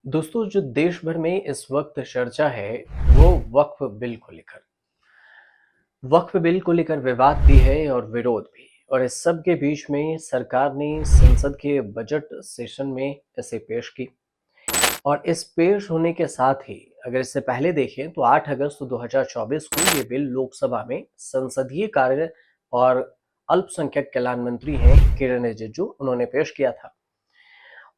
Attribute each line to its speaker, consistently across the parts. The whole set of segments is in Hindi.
Speaker 1: दोस्तों, जो देश भर में इस वक्त चर्चा है वो वक्फ बिल को लेकर। वक्फ बिल को लेकर विवाद भी है और विरोध भी। और इस सब के बीच में सरकार ने संसद के बजट सेशन में इसे पेश की। और इस पेश होने के साथ ही अगर इससे पहले देखें तो 8 अगस्त 2024 को ये बिल लोकसभा में संसदीय कार्य और अल्पसंख्यक कल्याण मंत्री हैं किरण रिजिजू, उन्होंने पेश किया था।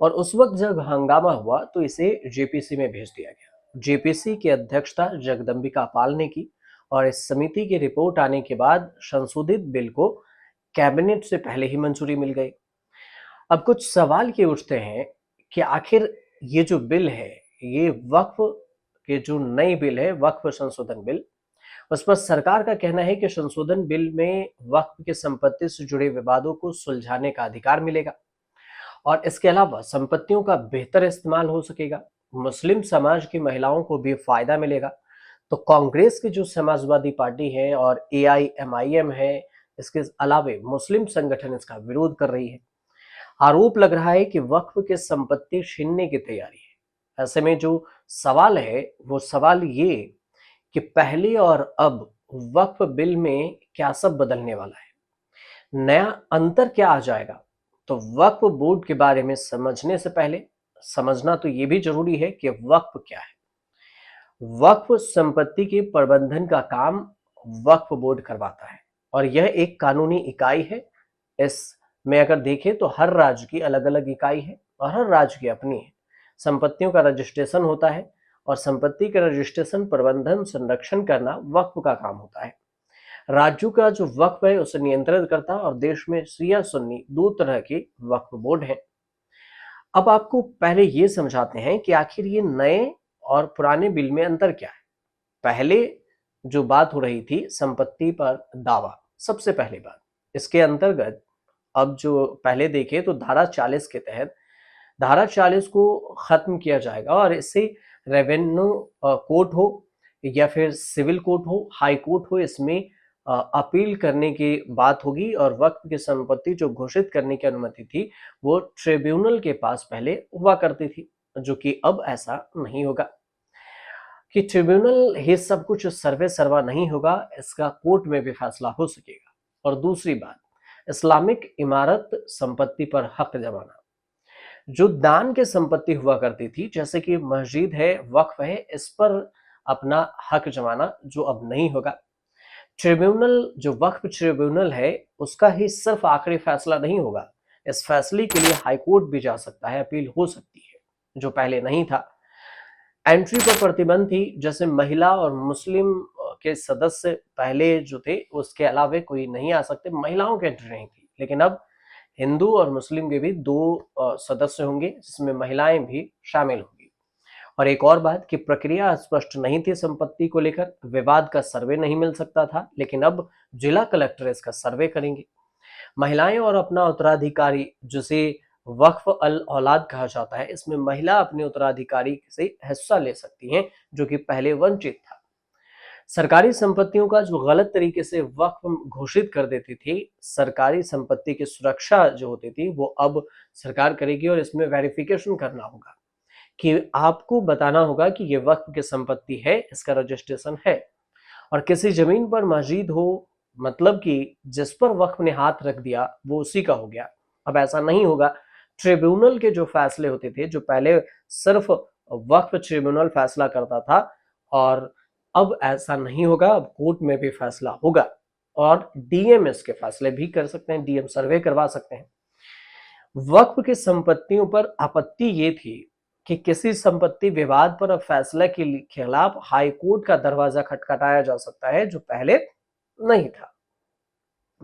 Speaker 1: और उस वक्त जब हंगामा हुआ तो इसे जेपीसी में भेज दिया गया। जेपीसी की अध्यक्षता जगदम्बिका पाल ने की। और इस समिति की रिपोर्ट आने के बाद संशोधित बिल को कैबिनेट से पहले ही मंजूरी मिल गई। अब कुछ सवाल ये उठते हैं कि आखिर ये जो बिल है, ये वक्फ के जो नई बिल है, वक्फ संशोधन बिल, उस पर सरकार का कहना है कि संशोधन बिल में वक्फ की संपत्ति से जुड़े विवादों को सुलझाने का अधिकार मिलेगा और इसके अलावा संपत्तियों का बेहतर इस्तेमाल हो सकेगा। मुस्लिम समाज की महिलाओं को भी फायदा मिलेगा। तो कांग्रेस की जो समाजवादी पार्टी है और एआईएमआईएम है, इसके अलावे मुस्लिम संगठन इसका विरोध कर रही है। आरोप लग रहा है कि वक्फ के संपत्ति छीनने की तैयारी है। ऐसे में जो सवाल है वो सवाल ये कि पहले और अब वक्फ बिल में क्या सब बदलने वाला है, नया अंतर क्या आ जाएगा। तो वक्फ बोर्ड के बारे में समझने से पहले समझना तो ये भी जरूरी है कि वक्फ क्या है। वक्फ संपत्ति के प्रबंधन का काम वक्फ बोर्ड करवाता है और यह एक कानूनी इकाई है। इसमें अगर देखें तो हर राज्य की अलग अलग इकाई है और हर राज्य की अपनी है। संपत्तियों का रजिस्ट्रेशन होता है और संपत्ति का रजिस्ट्रेशन, प्रबंधन, संरक्षण करना वक्फ का काम होता है। राज्यों का जो वक्फ है उसे नियंत्रित करता है और देश में शिया सुन्नी दो तरह के वक्फ बोर्ड हैं। अब आपको पहले ये समझाते हैं कि आखिर ये नए और पुराने बिल में अंतर क्या है। पहले जो बात हो रही थी संपत्ति पर दावा, सबसे पहली बात, इसके अंतर्गत अब जो पहले देखे तो धारा 40 के तहत धारा 40 को खत्म किया जाएगा और इससे रेवेन्यू कोर्ट हो या फिर सिविल कोर्ट हो, हाई कोर्ट हो, इसमें अपील करने की बात होगी। और वक्फ की संपत्ति जो घोषित करने की अनुमति थी वो ट्रिब्यूनल के पास पहले हुआ करती थी, जो कि अब ऐसा नहीं होगा कि ट्रिब्यूनल ही सब कुछ सर्वे सर्वा नहीं होगा, इसका कोर्ट में भी फैसला हो सकेगा। और दूसरी बात, इस्लामिक इमारत संपत्ति पर हक जमाना, जो दान के संपत्ति हुआ करती थी जैसे कि मस्जिद है, वक्फ है, इस पर अपना हक जमाना जो अब नहीं होगा। ट्रिब्यूनल, जो वक्फ ट्रिब्यूनल है, उसका ही सिर्फ आखिरी फैसला नहीं होगा। इस फैसले के लिए हाई कोर्ट भी जा सकता है, अपील हो सकती है, जो पहले नहीं था। एंट्री पर प्रतिबंध थी, जैसे महिला और मुस्लिम के सदस्य पहले जो थे उसके अलावे कोई नहीं आ सकते, महिलाओं की एंट्री नहीं थी। लेकिन अब हिंदू और मुस्लिम के भी दो सदस्य होंगे जिसमें महिलाएं भी शामिल होंगी। और एक और बात कि प्रक्रिया स्पष्ट नहीं थी, संपत्ति को लेकर विवाद का सर्वे नहीं मिल सकता था, लेकिन अब जिला कलेक्टर इसका सर्वे करेंगे। महिलाएं और अपना उत्तराधिकारी, जिसे वक्फ अल औलाद कहा जाता है, इसमें महिला अपने उत्तराधिकारी से हिस्सा ले सकती हैं, जो कि पहले वंचित था। सरकारी संपत्तियों का जो गलत तरीके से वक्फ घोषित कर देती थी, सरकारी संपत्ति की सुरक्षा जो होती थी वो अब सरकार करेगी और इसमें वेरिफिकेशन करना होगा कि आपको बताना होगा कि ये वक्फ की संपत्ति है, इसका रजिस्ट्रेशन है। और किसी जमीन पर मस्जिद हो, मतलब कि जिस पर वक्फ ने हाथ रख दिया वो उसी का हो गया। अब ऐसा नहीं होगा। ट्रिब्यूनल के जो फैसले होते थे, जो पहले सिर्फ वक्फ ट्रिब्यूनल फैसला करता था, और अब ऐसा नहीं होगा, अब कोर्ट में भी फैसला होगा और डीएम इसके फैसले भी कर सकते हैं, डीएम सर्वे करवा सकते हैं। वक्फ की संपत्तियों पर आपत्ति ये थी कि किसी संपत्ति विवाद पर अब फैसला के खिलाफ हाई कोर्ट का दरवाजा खटखटाया जा सकता है, जो पहले नहीं था।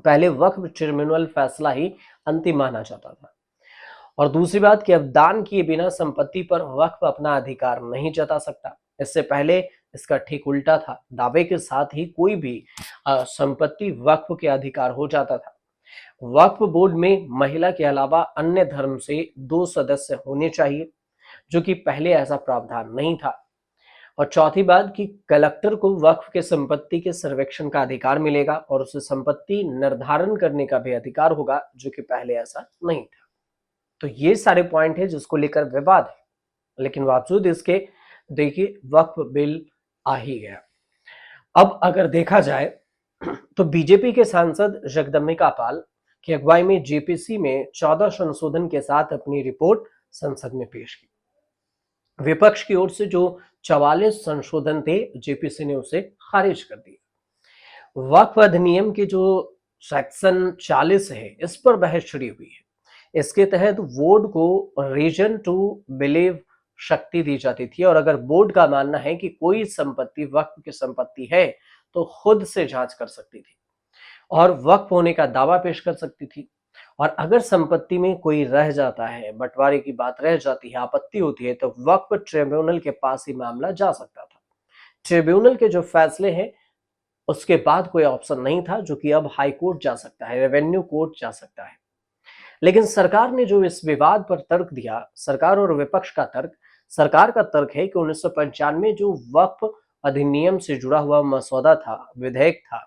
Speaker 1: पहले वक्फ ट्रिब्यूनल फैसला ही अंतिम माना जाता था। और दूसरी बात कि अब दान किए बिना संपत्ति पर वक्फ अपना अधिकार नहीं जता सकता। इससे पहले इसका ठीक उल्टा था, दावे के साथ ही कोई भी संपत्ति वक्फ के अधिकार हो जाता था। वक्फ बोर्ड में महिला के अलावा अन्य धर्म से 2 सदस्य होने चाहिए, जो कि पहले ऐसा प्रावधान नहीं था। और चौथी बात कि कलेक्टर को वक्फ के संपत्ति के सर्वेक्षण का अधिकार मिलेगा और उसे संपत्ति निर्धारण करने का भी अधिकार होगा, जो कि पहले ऐसा नहीं था। तो ये सारे पॉइंट है जिसको लेकर विवाद है। लेकिन बावजूद इसके देखिए वक्फ बिल आ ही गया। अब अगर देखा जाए तो बीजेपी के सांसद जगदम्बिका पाल की अगुवाई में जेपीसी में 14 संशोधन के साथ अपनी रिपोर्ट संसद में पेश की। विपक्ष की ओर से जो 44 संशोधन थे, जेपीसी ने उसे खारिज कर दिया। वक्फ अधिनियम के जो सेक्शन 40 है, इस पर बहस छिड़ी हुई है। इसके तहत बोर्ड को रीजन टू बिलीव शक्ति दी जाती थी, और अगर बोर्ड का मानना है कि कोई संपत्ति वक्फ की संपत्ति है तो खुद से जांच कर सकती थी और वक्फ होने का दावा पेश कर सकती थी। और अगर संपत्ति में कोई रह जाता है, बंटवारे की बात रह जाती है, आपत्ति होती है, तो वक्फ ट्रिब्यूनल के पास ही मामला जा सकता था। ट्रिब्यूनल के जो फैसले हैं उसके बाद कोई ऑप्शन नहीं था, जो कि अब हाई कोर्ट जा सकता है, रेवेन्यू कोर्ट जा सकता है। लेकिन सरकार ने जो इस विवाद पर तर्क दिया, सरकार और विपक्ष का तर्क, सरकार का तर्क है कि 1995 जो वक्फ अधिनियम से जुड़ा हुआ मसौदा था, विधेयक था,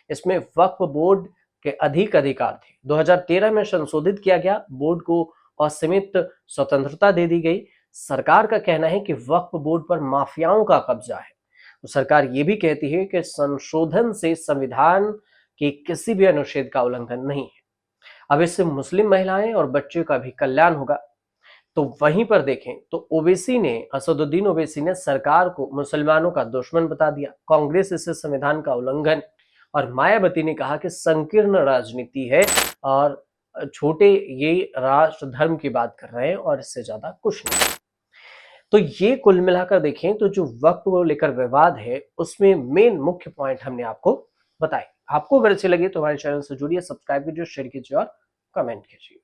Speaker 1: इसमें वक्फ बोर्ड के अधिक अधिकार थे। 2013 में संशोधित किया गया, बोर्ड को असीमित स्वतंत्रता दे दी गई। सरकार का कहना है कि वक्फ बोर्ड पर माफियाओं का कब्जा है। तो सरकार ये भी कहती है कि संशोधन से संविधान के किसी भी अनुच्छेद का उल्लंघन नहीं है। अब इससे मुस्लिम महिलाएं और बच्चों का भी कल्याण होगा। तो वहीं पर देखें तो ओवैसी ने, असदुद्दीन ओवैसी ने सरकार को मुसलमानों का दुश्मन बता दिया। कांग्रेस इसे संविधान का उल्लंघन, और मायावती ने कहा कि संकीर्ण राजनीति है और छोटे ये राष्ट्र धर्म की बात कर रहे हैं और इससे ज्यादा कुछ नहीं। तो ये कुल मिलाकर देखें तो जो वक्फ को लेकर विवाद है, उसमें मेन मुख्य पॉइंट हमने आपको बताए। आपको अगर अच्छे लगे तो हमारे चैनल से जुड़िए, सब्सक्राइब कीजिए, शेयर कीजिए और कमेंट कीजिए।